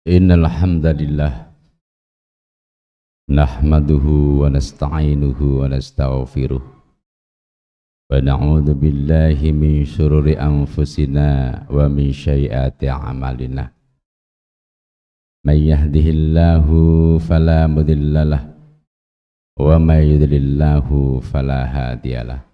Innal hamdalillah nahmaduhu wa nasta'inuhu wa nastaghfiruh wa na'udzu billahi min syururi anfusina wa min sayyiati a'malina. May yahdihillahu fala mudhillalah wa may yudlillahu fala hadiyalah.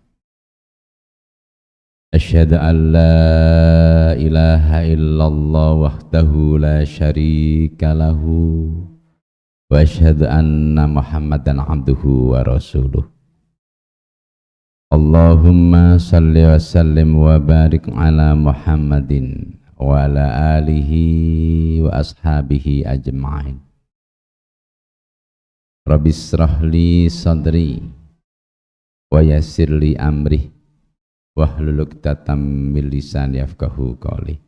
Asyhadu an la ilaha illallah wahdahu la syarika lahu wa asyhadu anna Muhammadan abduhu wa rasuluh. Allahumma salli wa sallim wa barik ala Muhammadin wa ala alihi wa ashabihi ajma'in. Rabbi israh li sadri wa yassir li amri wahlul 'uqdatam min lisani yafqahu qawli.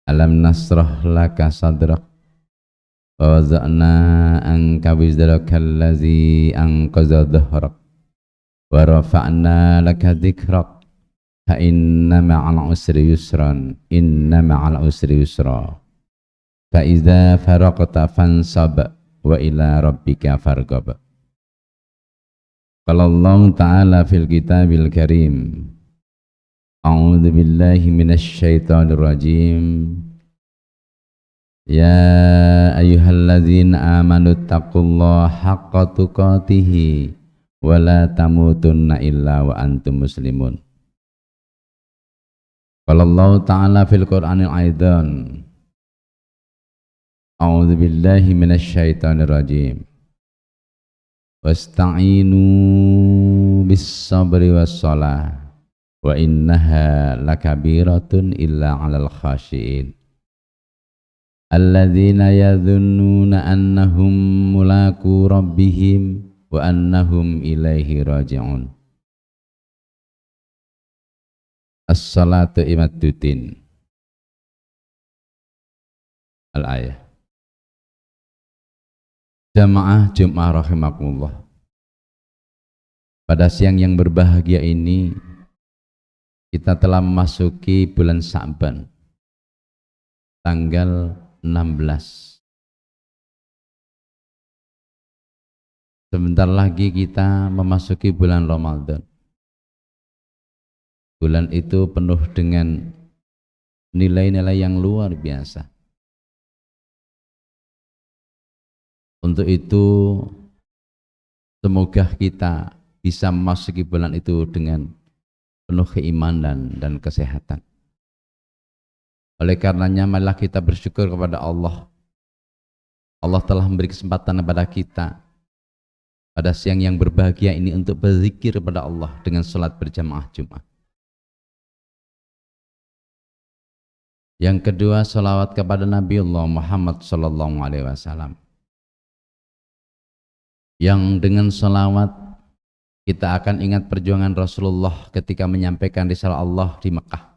Alam nasrah laka sadrak wa waza'na anka wizraka allazi anqadha dhahrak wa rafa'na laka dhikrak fa inna ma'al usri yusran inna ma'al usri yusra fa idza faraqta fansab wa ila rabbika farghab. Qala Allah Ta'ala fil kitabil karim, a'udzu billahi minasy syaithanir rajim. Ya ayyuhalladzina amanu taqullaha haqqa tuqatih wa la tamutunna illa wa antum muslimun. Qala Allah Ta'ala fil Qur'anil aidan, a'udzu billahi minasy syaithanir rajim. Wasta'inu bis sabri was shalah wa innaha lakabiratun illa 'alal khashiin alladzina yadhunnuna annahum mulaqu rabbihim wa annahum ilaihi raji'un. As-salatu imaduddin. Al-ayah. Jamaah Jumat rahimakumullah. Pada siang yang berbahagia ini kita telah memasuki bulan Sya'ban, tanggal 16. Sebentar lagi kita memasuki bulan Ramadan. Bulan itu penuh dengan nilai-nilai yang luar biasa. Untuk itu semoga kita bisa memasuki bulan itu dengan penuh keimanan dan kesehatan. Oleh karenanya marilah kita bersyukur kepada Allah. Allah telah memberi kesempatan kepada kita pada siang yang berbahagia ini untuk berzikir kepada Allah dengan salat berjamaah Jumat. Yang kedua, salawat kepada Nabiullah Muhammad sallallahu alaihi wasallam. Yang dengan salawat kita akan ingat perjuangan Rasulullah ketika menyampaikan risalah Allah di Mekah.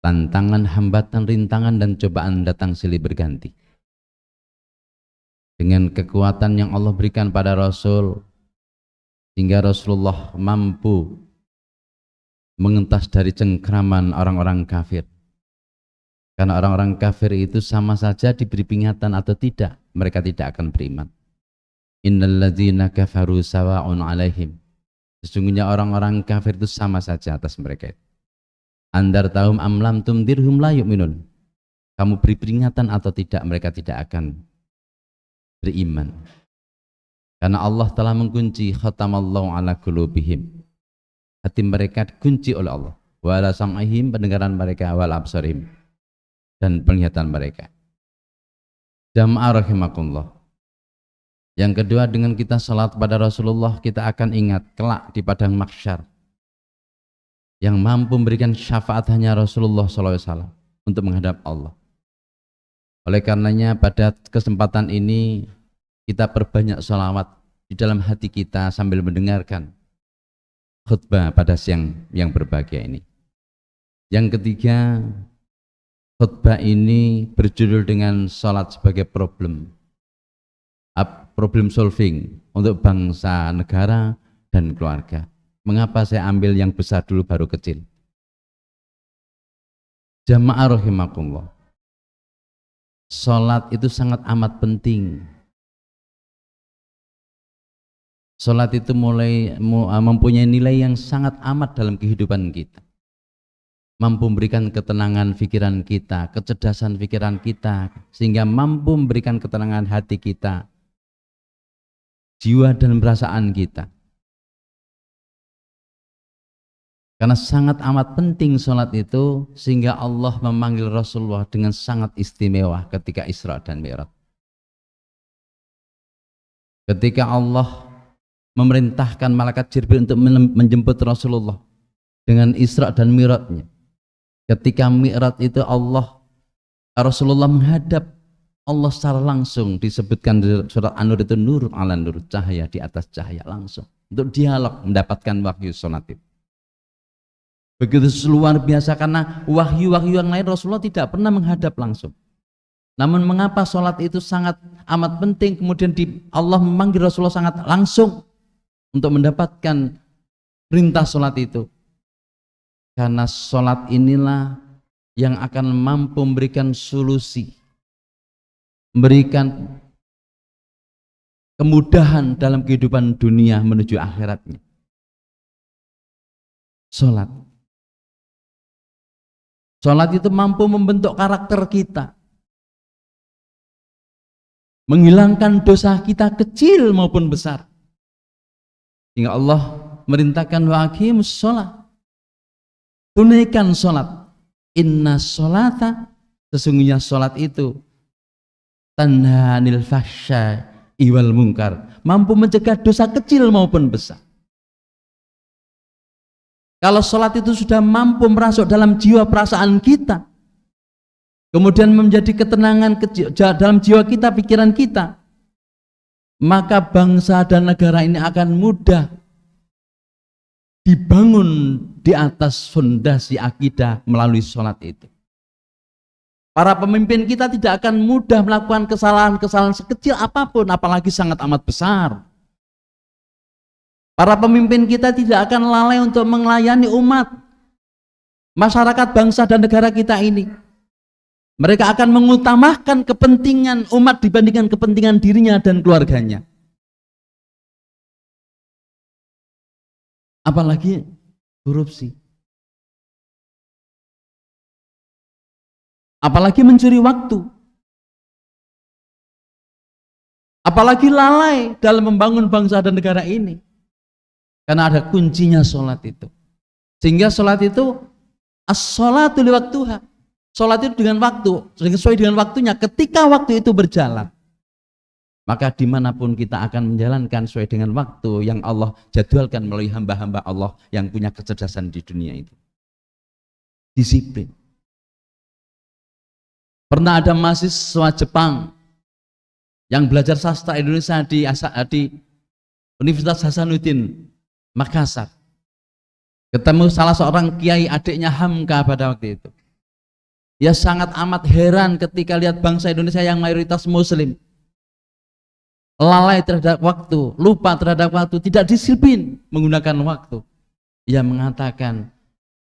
Tantangan, hambatan, rintangan dan cobaan datang silih berganti. Dengan kekuatan yang Allah berikan pada Rasul, sehingga Rasulullah mampu mengentas dari cengkraman orang-orang kafir. Karena orang-orang kafir itu sama saja diberi peringatan atau tidak, mereka tidak akan beriman. Innal ladzina kafaru sawa'un 'alaihim. Sesungguhnya orang-orang kafir itu sama saja atas mereka. Andar tahum am lam tumdirhum la yu'minun. Kamu beri peringatan atau tidak, mereka tidak akan beriman. Karena Allah telah mengunci khatamallahu ala qulubihim. Hati mereka dikunci oleh Allah. Wa ala sam'ihim, pendengaran mereka, wal absarihim, dan penglihatan mereka. Jamaah rahimakumullah. Yang kedua, dengan kita salat pada Rasulullah, kita akan ingat kelak di padang mahsyar yang mampu memberikan syafaat hanya Rasulullah SAW untuk menghadap Allah. Oleh karenanya pada kesempatan ini kita perbanyak salawat di dalam hati kita sambil mendengarkan khutbah pada siang yang berbahagia ini. Yang ketiga, khutbah ini berjudul dengan salat sebagai problem solving untuk bangsa, negara, dan keluarga. Mengapa saya ambil yang besar dulu baru kecil? Jamaah rahimakumullah. Salat itu sangat amat penting. Salat itu mempunyai nilai yang sangat amat dalam kehidupan kita. Mampu memberikan ketenangan pikiran kita, kecerdasan pikiran kita, sehingga mampu memberikan ketenangan hati kita, jiwa dan perasaan kita. Karena sangat amat penting salat itu, sehingga Allah memanggil Rasulullah dengan sangat istimewa ketika Isra dan Mi'raj. Ketika Allah memerintahkan malaikat Jibril untuk menjemput Rasulullah dengan Isra dan Mi'rajnya. Ketika Mi'raj itu Rasulullah menghadap Allah secara langsung, disebutkan di surat An-Nur itu nur ala nur, cahaya di atas cahaya, langsung untuk dialog mendapatkan wahyu salat itu. Begitu luar biasa, karena wahyu-wahyu yang lain Rasulullah tidak pernah menghadap langsung. Namun mengapa salat itu sangat amat penting, kemudian Allah memanggil Rasulullah sangat langsung untuk mendapatkan perintah salat itu? Karena salat inilah yang akan mampu memberikan solusi, memberikan kemudahan dalam kehidupan dunia menuju akhiratnya. Salat itu mampu membentuk karakter kita, menghilangkan dosa kita kecil maupun besar. Hingga Allah merintahkan wa aqimus shalah, tunaikan salat. Inna sholata, sesungguhnya salat itu tanha 'anil fahsya'i wal munkar, mampu mencegah dosa kecil maupun besar. Kalau salat itu sudah mampu merasuk dalam jiwa perasaan kita, kemudian menjadi ketenangan dalam jiwa kita, pikiran kita, maka bangsa dan negara ini akan mudah dibangun di atas fondasi akidah melalui salat itu. Para pemimpin kita tidak akan mudah melakukan kesalahan-kesalahan sekecil apapun, apalagi sangat amat besar. Para pemimpin kita tidak akan lalai untuk melayani umat, masyarakat, bangsa dan negara kita ini. Mereka akan mengutamakan kepentingan umat dibandingkan kepentingan dirinya dan keluarganya. Apalagi korupsi. Apalagi mencuri waktu. Apalagi lalai dalam membangun bangsa dan negara ini. Karena ada kuncinya salat itu. Sehingga salat itu as-sholatu liwaktuha. Salat itu dengan waktu, sesuai dengan waktunya. Ketika waktu itu berjalan, maka dimanapun kita akan menjalankan sesuai dengan waktu yang Allah jadwalkan melalui hamba-hamba Allah yang punya kecerdasan di dunia itu. Disiplin. Pernah ada mahasiswa Jepang yang belajar sastra Indonesia di Universitas Hasanuddin Makassar. Ketemu salah seorang kiai, adiknya Hamka pada waktu itu. Dia sangat amat heran ketika lihat bangsa Indonesia yang mayoritas muslim lalai terhadap waktu, lupa terhadap waktu, tidak disiplin menggunakan waktu. Ia mengatakan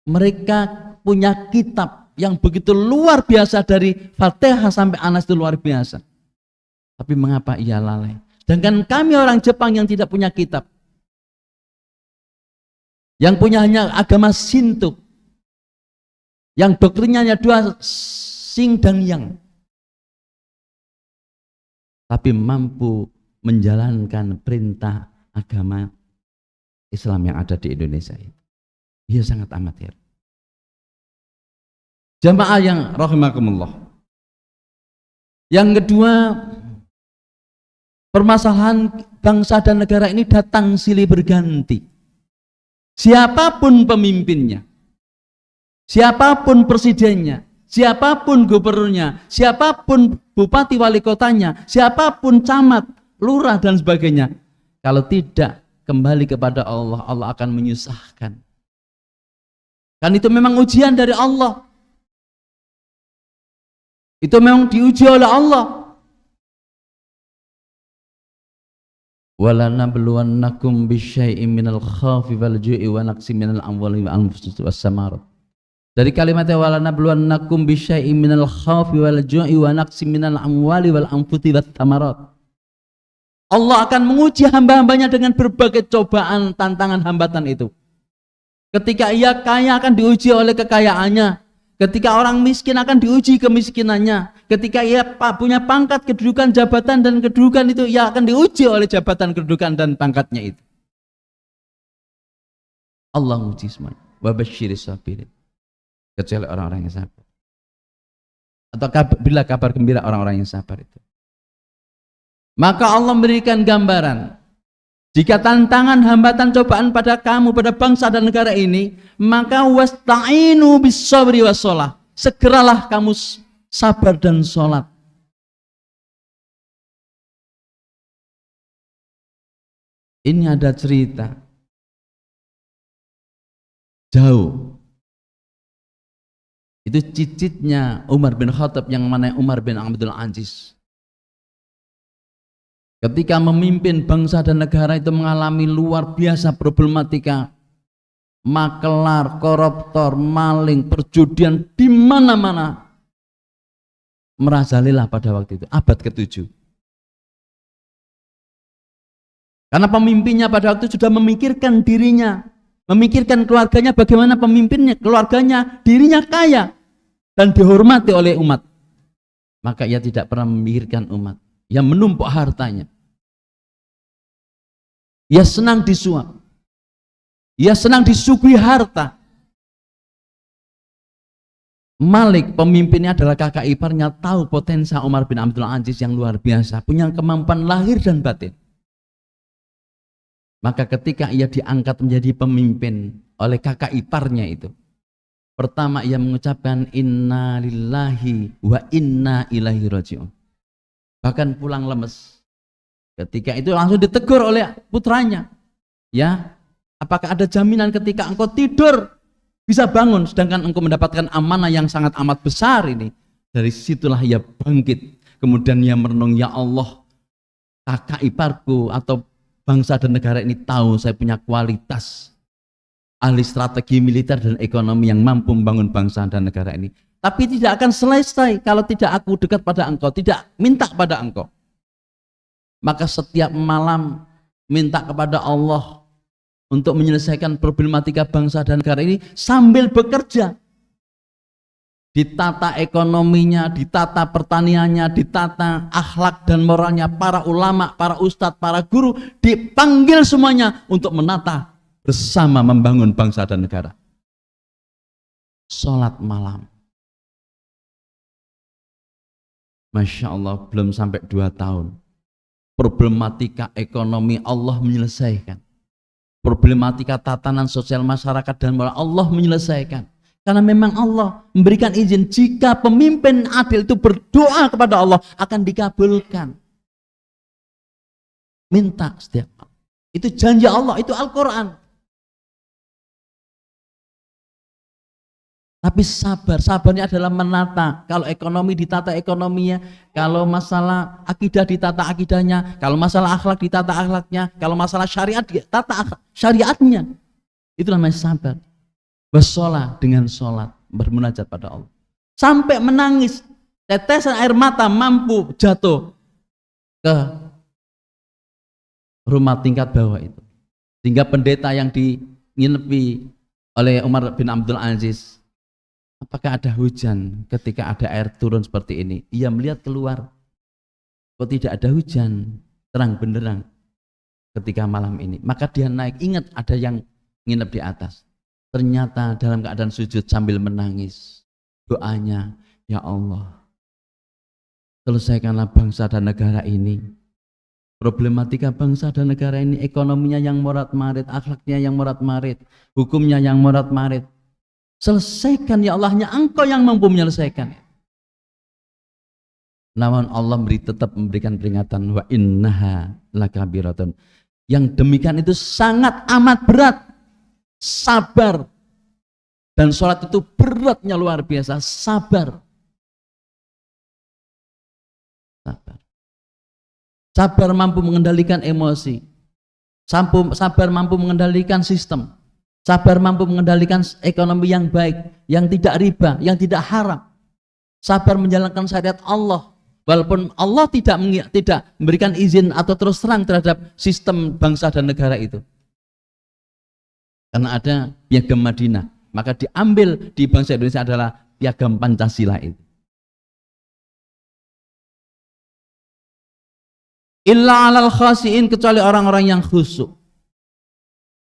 mereka punya kitab yang begitu luar biasa, dari Fatihah sampai Anas itu luar biasa. Tapi mengapa ia lalai? Sedangkan kami orang Jepang yang tidak punya kitab, yang punya hanya agama Shinto, yang doktrinnya hanya dua, Sing dan Yang, tapi mampu menjalankan perintah agama Islam yang ada di Indonesia ini. Ia sangat amat ya. Jamaah yang rahimakumullah. Yang kedua, permasalahan bangsa dan negara ini datang silih berganti. Siapapun pemimpinnya, siapapun presidennya, siapapun gubernurnya, siapapun bupati wali kotanya, siapapun camat, lurah dan sebagainya, kalau tidak kembali kepada Allah, Allah akan menyusahkan. Kan itu memang ujian dari Allah. Itu memang diuji oleh Allah. وَلَنَبْلُوَنَّكُمْ بِشَيْءٍ مِنَ الْخَوْفِ وَالْجُوعِ وَنَقْصٍ مِنَ الْأَمْوَالِ وَالْأَنْفُسِ وَالثَّمَرَاتِ. Dari kalimat wala nabluwannakum bisyai'im minal khaufi wal ju'i wa naqsim minal amwali wal anfusi wat thamarat. Allah akan menguji hamba-hambanya dengan berbagai cobaan, tantangan, hambatan itu. Ketika ia kaya akan diuji oleh kekayaannya. Ketika orang miskin akan diuji kemiskinannya. Ketika ia punya pangkat, kedudukan, jabatan dan kedudukan itu, ia akan diuji oleh jabatan, kedudukan dan pangkatnya itu. Allah menguji semuanya. Wa basyiris sabirin. Kecuali orang-orang yang sabar. Atau bila kabar gembira orang-orang yang sabar itu. Maka Allah memberikan gambaran, jika tantangan, hambatan, cobaan pada kamu, pada bangsa dan negara ini, maka wasta'inu bis-sabri was-shalah. Segeralah kamu sabar dan sholat. Ini ada cerita jauh. Itu cicitnya Umar bin Khattab, yang mana Umar bin Abdul Aziz. Ketika memimpin bangsa dan negara itu mengalami luar biasa problematika, makelar, koruptor, maling, perjudian di mana-mana merajalela pada waktu itu, abad ke-7. Karena pemimpinnya pada waktu itu sudah memikirkan dirinya, memikirkan keluarganya, bagaimana pemimpinnya, keluarganya, dirinya kaya dan dihormati oleh umat. Maka ia tidak pernah memikirkan umat. Yang menumpuk hartanya. Ia senang disuap. Ia senang disuguhi harta. Malik, pemimpinnya adalah kakak iparnya, tahu potensi Umar bin Abdul Aziz yang luar biasa, punya kemampuan lahir dan batin. Maka ketika ia diangkat menjadi pemimpin oleh kakak iparnya itu, pertama ia mengucapkan inna lillahi wa inna ilaihi raji'un. Bahkan pulang lemes. Ketika itu langsung ditegur oleh putranya. Ya, apakah ada jaminan ketika engkau tidur bisa bangun, sedangkan engkau mendapatkan amanah yang sangat amat besar ini? Dari situlah ia bangkit. Kemudian ia merenung, ya Allah, kakak iparku atau bangsa dan negara ini tahu saya punya kualitas ahli strategi militer dan ekonomi yang mampu membangun bangsa dan negara ini. Tapi tidak akan selesai kalau tidak aku dekat pada engkau, tidak minta pada engkau. Maka setiap malam minta kepada Allah untuk menyelesaikan problematika bangsa dan negara ini sambil bekerja. Ditata ekonominya, ditata pertaniannya, ditata akhlak dan moralnya, para ulama, para ustadz, para guru dipanggil semuanya untuk menata bersama membangun bangsa dan negara. Sholat malam. Masya Allah, belum sampai 2 tahun. Problematika ekonomi Allah menyelesaikan. Problematika tatanan sosial masyarakat dan moral Allah menyelesaikan. Karena memang Allah memberikan izin jika pemimpin adil itu berdoa kepada Allah akan dikabulkan. Minta setiap malam. Itu janji Allah, itu Al-Quran. Tapi sabarnya adalah menata. Kalau ekonomi ditata ekonominya, kalau masalah akidah ditata akidahnya, kalau masalah akhlak ditata akhlaknya, kalau masalah syariat ditata syariatnya. Itu namanya sabar. Bersolat dengan sholat, bermunajat pada Allah. Sampai menangis, tetesan air mata mampu jatuh ke rumah tingkat bawah itu. Sehingga pendeta yang dinginepi oleh Umar bin Abdul Aziz, apakah ada hujan ketika ada air turun seperti ini? Ia melihat keluar, kok tidak ada hujan, terang benderang ketika malam ini. Maka dia naik, ingat ada yang nginep di atas. Ternyata dalam keadaan sujud sambil menangis, doanya, ya Allah, selesaikanlah bangsa dan negara ini. Problematika bangsa dan negara ini, ekonominya yang morat-marit, akhlaknya yang morat-marit, hukumnya yang morat-marit. Selesaikan ya Allah, hanya Engkau yang mampu menyelesaikan. Namun Allah tetap memberikan peringatan, wa innaha lakabiratun. Yang demikian itu sangat amat berat. Sabar. Dan sholat itu beratnya luar biasa. Sabar. Sabar. Sabar mampu mengendalikan emosi. Sabar mampu mengendalikan sistem. Sabar mampu mengendalikan ekonomi yang baik, yang tidak riba, yang tidak haram. Sabar menjalankan syariat Allah, walaupun Allah tidak memberikan izin atau terus terang terhadap sistem bangsa dan negara itu. Karena ada piagam Madinah, maka diambil di bangsa Indonesia adalah piagam Pancasila itu. Illa alal khasiin, kecuali orang-orang yang khusyuk.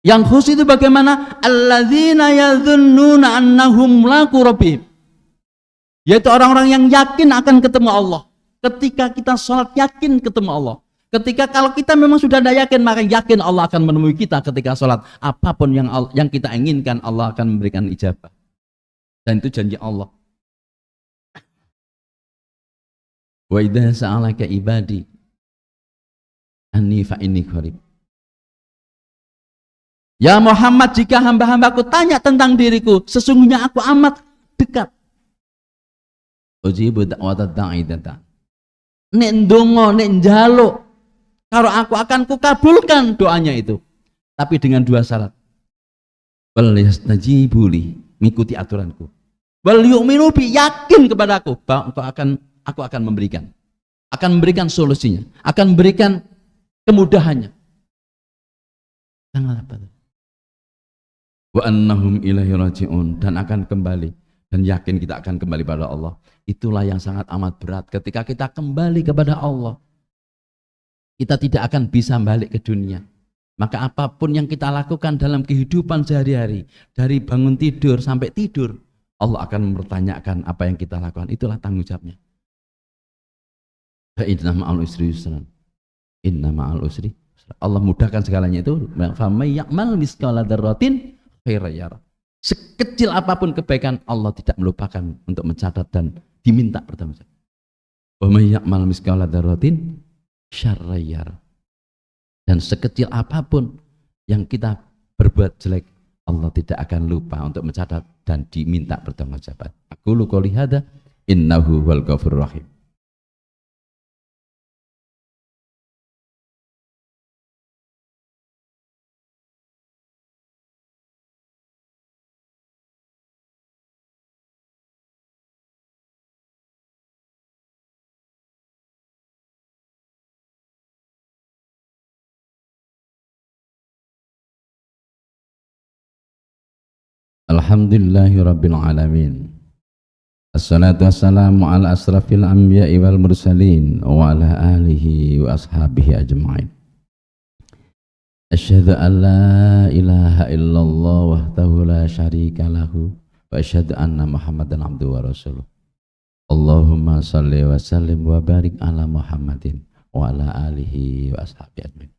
Yang khusyuk itu bagaimana? Alladzina yadhunnuna annahum mulaqu rabbihim. Yaitu orang-orang yang yakin akan ketemu Allah. Ketika kita sholat yakin ketemu Allah. Ketika kalau kita memang sudah tidak yakin, maka yakin Allah akan menemui kita ketika sholat. Apapun yang kita inginkan, Allah akan memberikan ijabah. Dan itu janji Allah. Wa idza sa'alaka ibadi anni fa inni qarib. Ya Muhammad, jika hamba-hambaku tanya tentang diriku, sesungguhnya aku amat dekat. Ujibu da'watad da'i data. Nek ndonga, nek njaluk, karo aku akan kukabulkan doanya itu. Tapi dengan dua syarat. Wal yastajibu li, mengikuti aturanku. Wal yu'minu bi, yakin kepada aku bahwa aku akan memberikan. Akan memberikan solusinya, akan memberikan kemudahannya. Tanggal apa? Wa annahum ilaihi raji'un, dan akan kembali, dan yakin kita akan kembali pada Allah. Itulah yang sangat amat berat. Ketika kita kembali kepada Allah, kita tidak akan bisa balik ke dunia. Maka apapun yang kita lakukan dalam kehidupan sehari-hari, dari bangun tidur sampai tidur, Allah akan mempertanyakan apa yang kita lakukan. Itulah tanggung jawabnya. Fa inna ma'al usri yusran. Inna ma'al usri yusran. Allah mudahkan segalanya itu. Fa may ya'mal mithqala dzarratin khairan yarah. Sekecil apapun kebaikan, Allah tidak melupakan untuk mencatat dan diminta bertanggung jawab. Wa may ya'mal mithqala dzarratin syarran yarah. Dan sekecil apapun yang kita berbuat jelek, Allah tidak akan lupa untuk mencatat dan diminta bertanggung jawab. Aku lu qouli hadza innahu wal ghafurur rahim. Alhamdulillahi rabbil alamin. Assalatu wassalamu ala asrafil anbiya'i wal mursalin wa ala alihi wa ashabihi ajma'in. Asyhadu an la ilaha illallah wahdahu la syarika lahu wa asyhadu anna Muhammadan abduhu wa rasuluh. Allahumma salli wa sallim wa barik ala Muhammadin wa ala alihi wa ashabihi ajma'in.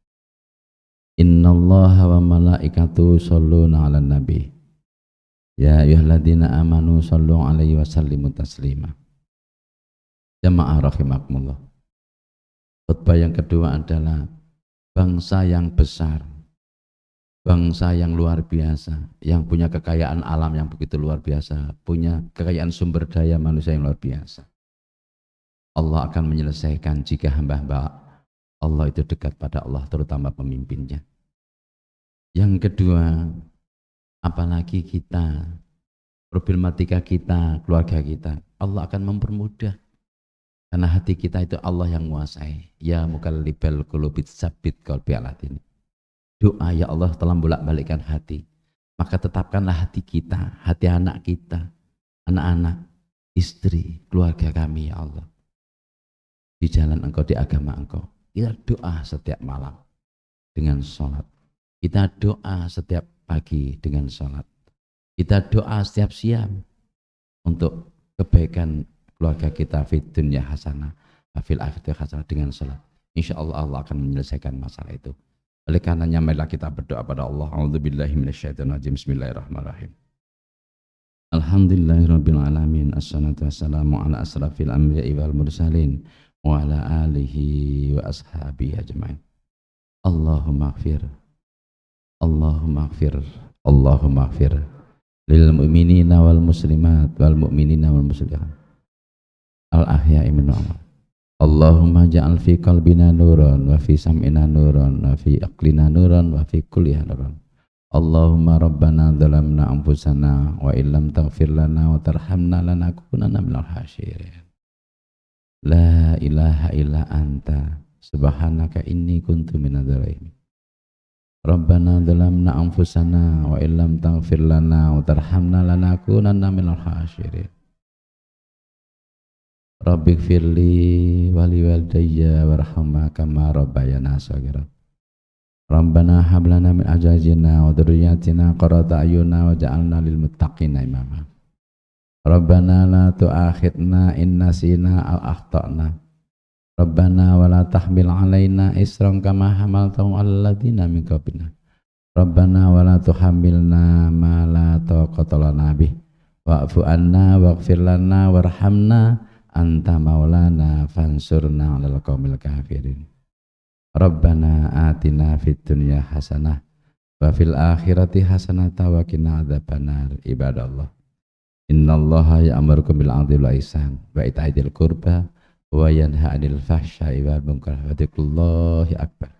Innallaha wa malaikatahu shalluna 'alan nabi. Ya ayyuhalladzina amanu shallu 'alaihi wa sallimu taslima. Jamaah rahimakumullah. Khutbah yang kedua adalah bangsa yang besar, bangsa yang luar biasa, yang punya kekayaan alam yang begitu luar biasa, punya kekayaan sumber daya manusia yang luar biasa. Allah akan menyelesaikan jika hamba-hamba Allah itu dekat pada Allah, terutama pemimpinnya. Yang kedua, apalagi kita, problematika kita, keluarga kita, Allah akan mempermudah. Karena hati kita itu Allah yang menguasai. Ya mukallibal qulubi tsabbit qalbi ala dinik. Doa, ya Allah telah bolak-balikkan hati. Maka tetapkanlah hati kita, hati anak kita, anak-anak, istri, keluarga kami, ya Allah, di jalan Engkau, di agama Engkau. Kita doa setiap malam dengan sholat. Kita doa setiap pagi dengan sholat. Kita doa setiap siang untuk kebaikan keluarga kita, fid dunya hasanah wa fil akhirati hasanah, dengan sholat. Insya Allah Allah akan menyelesaikan masalah itu. Oleh karenanya marilah kita berdoa pada Allah. A'udzubillahi minasyaitonirrajim. Bismillahirrahmanirrahim. Alhamdulillahirabbil alamin. Assalatu wassalamu ala asrafil anbiya'i wal mursalin wa ala alihi wa ashabihi ajmain. Allahumma ighfir, Allahumma ighfir, Allahumma ighfir lil mu'minina wal muslimat wal mu'minina wal muslimat al ahya'i minhum. Allahumma ja'al fi qalbina nuran wa fi sam'ina nuran wa fi aqlina nuran wa fi kulli nuran Allahumma rabbana dhalamna anfusana wa illam taghfir lana wa tarhamna lanakunanna minal khasirin. La ilaha illa anta subhanaka inni kuntu minadh dhalimin. Rabbana dhalamna anfusana wa illam taghfir lana wa tarhamna lanakunanna minal khasirin. Rabbighfirli wa liwalidayya warhamna kama rabbayana shaghira. Rabbana hab lana min azwajina wa dhurriyyatina qurrata a'yunna waj'alna lil muttaqina imama. Rabbana la tu'akhidna in nasina aw akhtana. Rabbana wa la tahmil 'alaina isran kama hamaltahu 'alal ladzina min qablina. Rabbana wa la tuhammilna ma la taqata lana bih. Wa'fu 'anna waghfir lana warhamna anta maulana fansurna 'alal qaumil kafirin. Rabbana atina fid dunya hasanah wa fil akhirati hasanah wa qina adzabannar. Ibadallah, innallaha ya'murukum bil 'adli wal ihsan wa ita'i dzil qurba wa yanha 'anil fahsya'i wal munkar wa dzikrullahi akbar.